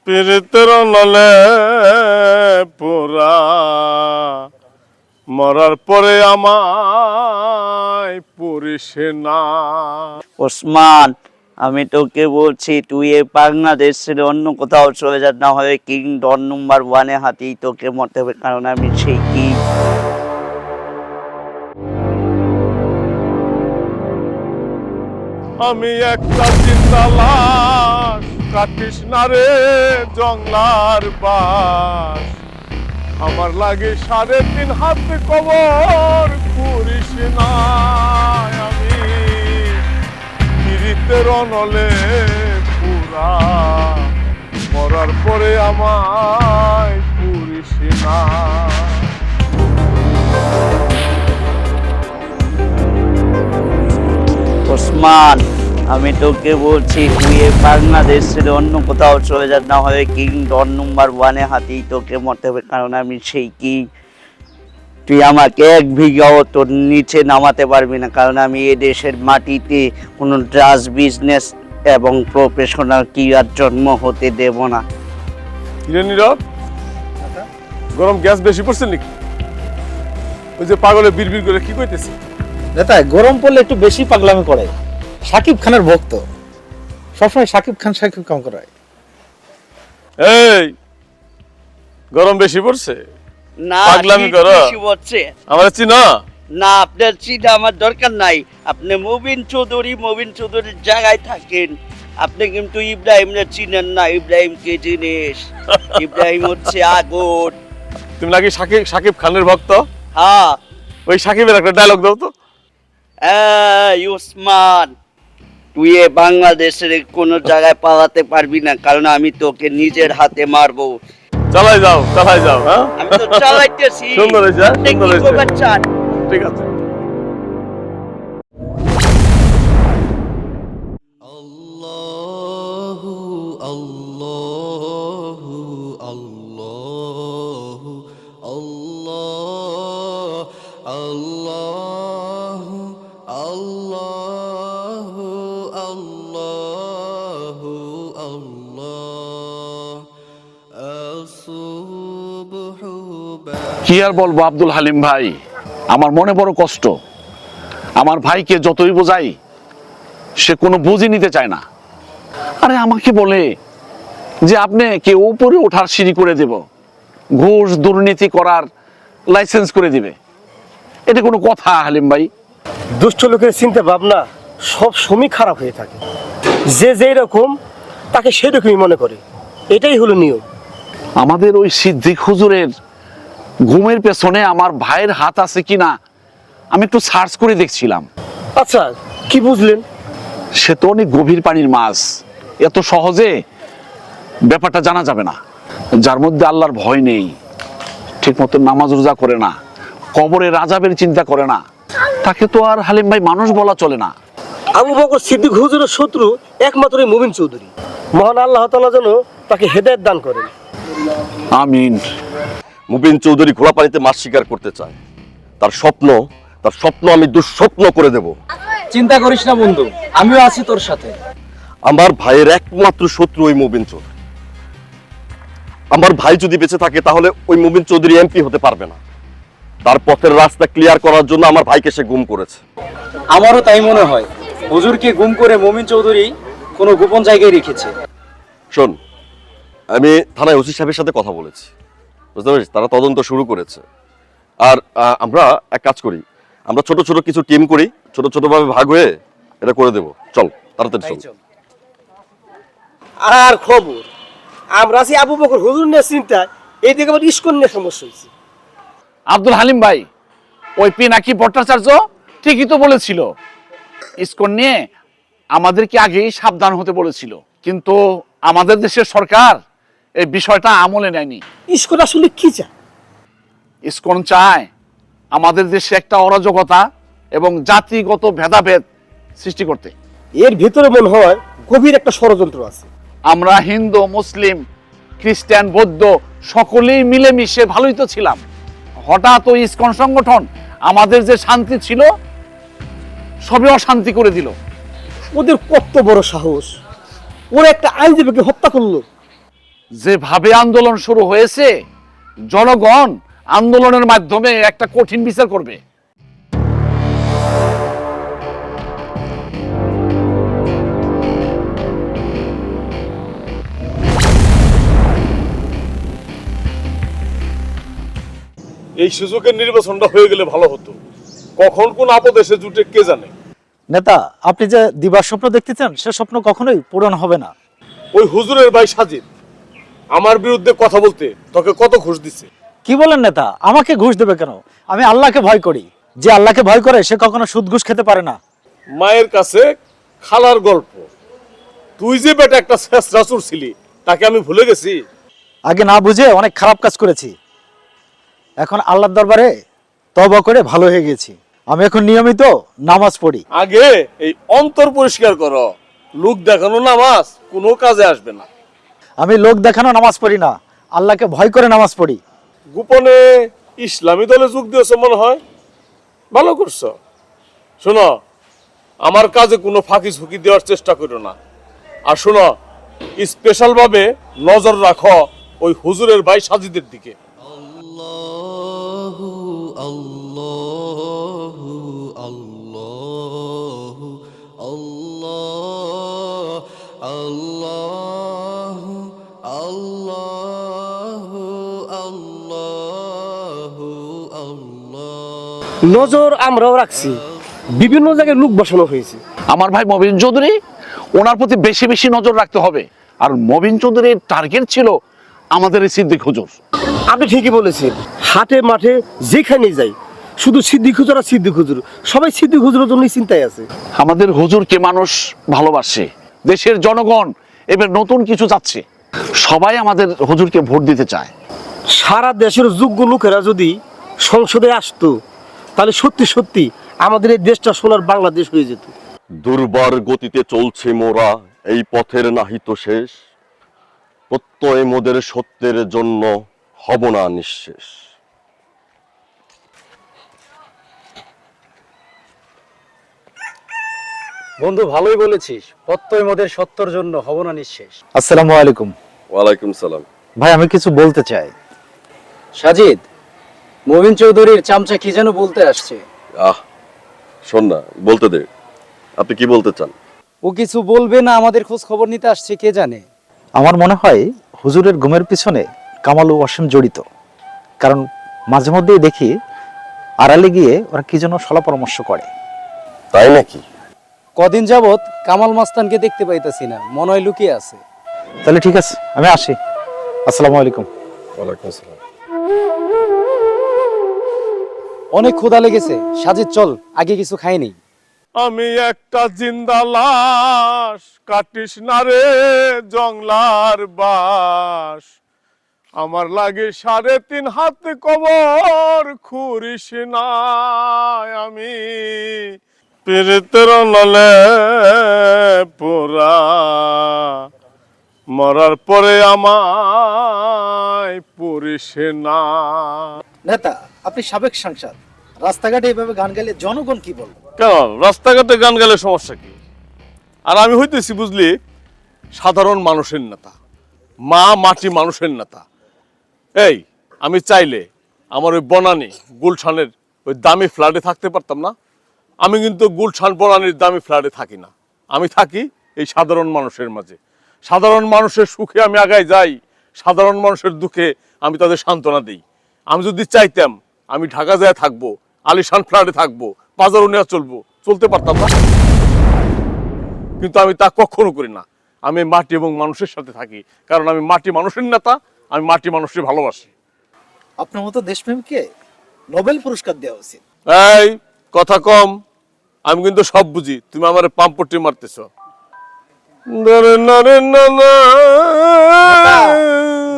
পীড়িতের নলে পুরা মরার পরে আমায় পুরিসে না। ওসমান, আমি তোকে বলছি তুই এই বাংলাদেশ ছেড়ে অন্য কোথাও চলে যা, না হয় কিং ডন নাম্বার 1 হাতেই তোকে মরতে হবে, কারণ আমি সেই কিং। আমি একটা চিন্তা লাশ, কাটিস না রে জংলার বাস। আমার লাগে 3.5 হাত কবর পুরিস না। আমি পীড়িতের নলে পুরা মরার পরে আমায় পুরিস না। ওসমান, আমি তোকে বলছি তুই এই বাংলাদেশ ছেড়ে অন্য কোথাও চলে যা, না হয় কিং ডন নাম্বার 1 হাতেই তোকে মরতে হবে, কারণ আমি সেই কিং। তুই আমাকে 1 বিঘাও তোর নিচে নামাতে পারবি না, কারণ আমি এই দেশের মাটিতে কোনো ড্রাগস বিজনেস এবং প্রফেশনাল ক্রিয়ার জন্ম হতে দেব না। নীরব, গরম গ্যাস বেশি পড়ছে নাকি? ওই যে পাগলে বিড়বিড় করে কি কইতেছে? নেতা গরম পড়লে একটু বেশি পাগলামি করে। শাকিব খানের ভক্ত, সবসময় শাকিব খান করে। এই গরম বেশি পড়ছে? না, পাগলামি করো? বেশি হচ্ছে আমার চিনো না, আপনার চিন্তা আমার দরকার নাই। আপনি মুবিন চৌধুরীর জায়গায় থাকেন, আপনি কিন্তু ইব্রাহিমরে চিনেন না। ইব্রাহিম কে জিনিস? ইব্রাহিম হচ্ছে আগুন। তুমি নাকি শাকিব খানের ভক্ত? হ্যাঁ। ওই শাকিবের একটা ডায়লগ দাও তো। উসমান, তুই এ বাংলাদেশের কোনো জায়গায় পালাতে পারবি না, কারণ আমি তোকে নিজের হাতে মারবো। চালাই যাও হ্যাঁ, আমি তো চালাইতেছি। সুন্দর হয়েছে, আপনি সুন্দর কি হয়েছে। করবেন চান? ঠিক আছে। আল্লাহু আল্লাহু আল্লাহু আল্লাহ আল্লাহু আল্লাহু আল্লাহু আল্লাহ আসুবহু। কি আর বলবো আব্দুল হালিম ভাই, আমার মনে বড় কষ্ট। আমার ভাইকে যতই বোঝাই সে কোনো বুঝি নিতে চায় না। আরে আমাকে বলে যে আপনি কে উপরে ওঠার সিঁড়ি করে দেব, ঘুষ দুর্নীতি করার লাইসেন্স করে দিবে। এটা কোনো কথা হালিম ভাই? দুষ্ট লোকের চিন্তা ভাবনা সব সময় খারাপ হয়ে থাকে। যে যেই রকম তাকে সেরকমই মনে করে, এটাই হলো নিয়ম। আমাদের ওই সিদ্দিক হুজুরের ঘুমের পেছনে আমার ভাইয়ের হাত আছে কিনা আমি একটু সার্চ করে দেখছিলাম। আচ্ছা, কি বুঝলেন? সে তো অনেক গভীর পানির মাছ, এত সহজে ব্যাপারটা জানা যাবে না। যার মধ্যে আল্লাহর ভয় নেই, ঠিক মতো নামাজ রোজা করে না, কবরের আযাবের চিন্তা করে না, তাকে তো আর হালিম ভাই মানুষ বলা চলে না। আবু বকর সিদ্দিক হুজুরের শত্রু একমাত্র মুবিন চৌধুরী। মহান আল্লাহ তাআলা যেন তাকে হেদায়েত দান করেন। আমিন। মুবিন চৌধুরী ঘোড়া পানিতে মাছ শিকার করতে চায়। তার স্বপ্ন আমি দুঃস্বপ্ন করে দেব। চিন্তা করিস না বন্ধু, আমিও আছি তোর সাথে। আমার ভাইয়ের একমাত্র শত্রু ওই মুবিন চৌধুরী। আমার ভাই যদি বেঁচে থাকে তাহলে ওই মুবিন চৌধুরী এমপি হতে পারবে না। তার পথের রাস্তা ক্লিয়ার করার জন্য আমার ভাইকে সে গুম করেছে। আমারও তাই মনে হয়, হুজুরকে গুম করে মুমিন চৌধুরী কোনো গোপন জায়গায় রেখেছে। শোন, আমি থানায় ওসি সাহেবের সাথে কথা বলেছি, বুঝতে পারছিস? তারা তদন্ত শুরু করেছে। আর আমরা এক কাজ করি, আমরা ছোট ছোট কিছু টিম করি, ছোট ছোট ভাবে ভাগ হয়ে এটা করে দেব। চল তাড়াতাড়ি চল। আর খবর, আমরা আছি আবু বকর হুজুর নিয়ে চিন্তায়, এই দিকে আবার ইস্কন নিয়ে সমস্যা হয়েছে। আব্দুল হালিম ভাই, ওই পিনাকি ভট্টাচার্য ঠিকই তো বলেছিল, ইসকন নিয়ে আমাদেরকে আগেই সাবধান হতে বলেছিল, কিন্তু আমাদের দেশের সরকার এই বিষয়টা আমলে নেয়নি। ইস্কন আসলে কি চায়? ইসকন চায় আমাদের দেশে একটা অরাজকতা এবং জাতিগত ভেদাভেদ সৃষ্টি করতে। এর ভিতরে মনে হয় গভীর একটা ষড়যন্ত্র আছে। আমরা হিন্দু, মুসলিম, খ্রিস্টান, বৌদ্ধ সকলেই মিলেমিশে ভালোই তো ছিলাম। হঠাৎ ওই ইসকন সংগঠন আমাদের যে শান্তি ছিল সবই অশান্তি করে দিল। ওদের কত বড় সাহস, ওরা একটা আইনজীবীকে হত্যা করলো। যেভাবে আন্দোলন শুরু হয়েছে, জনগণ আন্দোলনের মাধ্যমে একটা কঠিন বিচার করবে। এই সুযোগের নির্বাচনটা হয়ে গেলে ভালো হতো। কখন কোন আপদ এসে জুটে কে জানে। নেতা, আপনি যে দিবার স্বপ্ন দেখতেছেন সে স্বপ্ন কখনোই পূরণ হবে না। ওই হুজুরের ভাই সাজিদ আমার বিরুদ্ধে কথা বলতে তোকে কত ঘুষ দিছে। কি বলেন নেতা? আমাকে ঘুষ দেবে কেন? আমি আল্লাহকে ভয় করি। যে আল্লাহকে ভয় করে সে কখনো সুদ ঘুষ খেতে পারে না। মায়ের কাছে খালার গল্প। তুই যে বেটা একটা শেষরা চোর ছিলি তাকে আমি ভুলে গেছি। আগে না বুঝে অনেক খারাপ কাজ করেছি, এখন আল্লাহর দরবারে তওবা করে ভালো হয়ে গেছি। আমি এখন নিয়মিত নামাজ পড়ি। আগে এই অন্তর পরিষ্কার করো। লোক দেখানো নামাজ কোনো কাজে আসবে না। আমি লোক দেখানো নামাজ পড়ি না, আল্লাহকে ভয় করে নামাজ পড়ি। গোপনে ইসলামী দলে যোগ দিয়েছ মনে হয়, ভালো করছো। শোনো, আমার কাজে কোনো ফাঁকি ঝুঁকি দেওয়ার চেষ্টা করো না। আর শোনো, স্পেশাল ভাবে নজর রাখো ওই হুজুরের ভাই সাজিদের দিকে। আল্লাহু আল্লাহু আল্লাহু আল্লাহ আল্লাহু আল্লাহু আল্লাহু আল্লাহ। নজর আমরাও রাখছি, বিভিন্ন জায়গায় লোক বসানো হয়েছে। আমার ভাই মবিন চৌধুরী, ওনার প্রতি বেশি বেশি নজর রাখতে হবে। আর মবিন চৌধুরীর টার্গেট ছিল আমাদের এই সিদ্দিক হুজুর। আপনি ঠিকই বলেছেন, হাটে মাঠে যেখানে যাই শুধু সিদ্দিক হুজুর আর সিদ্দিক হুজুর, সবাই সিদ্দিক হুজুরের জন্যই চিন্তায় আছে। আমাদের হুজুরকে মানুষ ভালোবাসে, দেশের জনগণ এবার নতুন কিছু চাচ্ছে, সবাই আমাদের হুজুরকে ভোট দিতে চায়। সারা দেশের যোগ্য লোকেরা যদি সংসদে আসতো তাহলে সত্যি সত্যি আমাদের এই দেশটা সোনার বাংলাদেশ হয়ে যেত। দুর্বার গতিতে চলছে মোরা, এই পথের নাহি তো শেষ। প্রত্যয় মোদের সত্যের জন্য হব না নিঃশেষ। বন্ধু, ভালোই বলেছিস। প্রত্যয় মোদের সত্যর জন্য হব না নিঃশেষ। আসসালামু আলাইকুম। ওয়ালাইকুম সালাম। ভাই, আমি কিছু বলতে চাই। সাজিদ, মবিন চৌধুরীর চামচা কি যেন বলতে আসছে। শোন না, বলতে দে। আপনি কি বলতে চান? ও কিছু বলবে না আমাদের খোঁজ খবর নিতে আসছে, কে জানে। আমার মনে হয় হুজুরের ঘুমের পিছনে কামাল ও ওয়াসিম জড়িত, কারণ মাঝে মধ্যেই দেখি আড়ালে গিয়ে ওরা কি যেন সলা পরামর্শ করে। তাই নাকি? কদিন যাবত কামাল মাস্তানকে দেখতে পাইতাছি না, মনে হয় লুকিয়ে আছে। তাহলে ঠিক আছে, আমি আসি। আসসালামু আলাইকুম। ওয়ালাইকুম সালাম। অনেক ক্ষুধা লেগেছে, সাজিদ চল, আগে কিছু খাইনি। আমি একটা জিন্দা লাশ, কাটিস না রে জংলার বাস। আমার লাগে 3.5 হাত কবর, খুরিস না আমি পীড়িতের নলে পোড়া। মরার পরে আমায় পুরিস না। নেতা, আপনি সাবেক সাংসদ, রাস্তাঘাটে এইভাবে গান গাইলে জনগণ কি বলবে? কেন রাস্তাঘাটে গান গেলে সমস্যা কি? আর আমি হইতেছি বুঝলি সাধারণ মানুষের নেতা, মা মাটি মানুষের নেতা। এই আমি চাইলে আমার ওই বনানী গুলশানের ওই দামি ফ্ল্যাটে থাকতে পারতাম না? আমি কিন্তু গুলশান বনানীর দামি ফ্ল্যাটে থাকি না। আমি থাকি এই সাধারণ মানুষের মাঝে। সাধারণ মানুষের সুখে আমি আগায় যাই, সাধারণ মানুষের দুঃখে আমি তাদের সান্ত্বনা দিই। আমি যদি চাইতাম আমি ঢাকা যায় থাকবো, আলিশান ফ্ল্যাটে থাকবো, বাজার নিয়ে চলতে পারতাম না, কিন্তু আমি তা কখনো করি না। আমি মাটি এবং মানুষের সাথে থাকি, কারণ আমি মাটি মানুষের নেতা, আমি মাটি মানুষের ভালোবাসি। আপনার মতো দেশপ্রেমকে নোবেল পুরস্কার দেওয়া উচিত। এই কথা কম, আমি কিন্তু সব বুঝি। তুমি আমার পাম্পটি মারতেছ।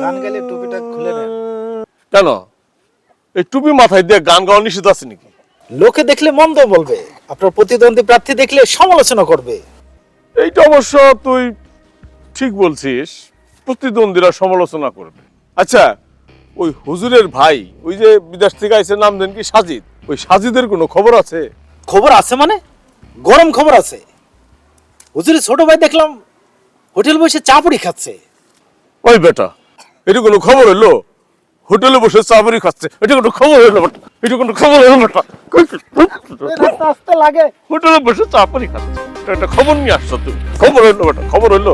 গান গাইলে টুপিটা খুলে নেন। কেন এই টুপি মাথায় দিয়ে গান গাওয়া নিষেধ আছে নাকি? লোকে দেখলে মন্দ বলবে, আপনার প্রতিদ্বন্দ্বী প্রার্থী দেখলে সমালোচনা করবে। এইটা অবশ্য তুই ঠিক বলছিস, প্রতিদ্বন্দ্বীরা সমালোচনা করবে। আচ্ছা, ওই হুজুরের ভাই ওই যে বিদেশ থেকে আইছে, নাম দেন কি সাজিদ, ওই সাজিদের কোনো খবর আছে? খবর আছে মানে? গরম খবর আছে। হুজুরের ছোট ভাই দেখলাম হোটেল বসে চা পুরি খাচ্ছে। ওই বেটা, এটা কোনো খবর হইলো? হোটেলে বসে চা মুড়ি খাচ্ছে, এটা কোনো খবর হইলো বেটা? এটা কোনো খবর হইলো বেটা? লাগে হোটেলে বসে চা মুড়ি খাচ্ছে, এটা একটা খবর নিয়ে আসছো তুমি? খবর হইলো বেটা? খবর হইলো?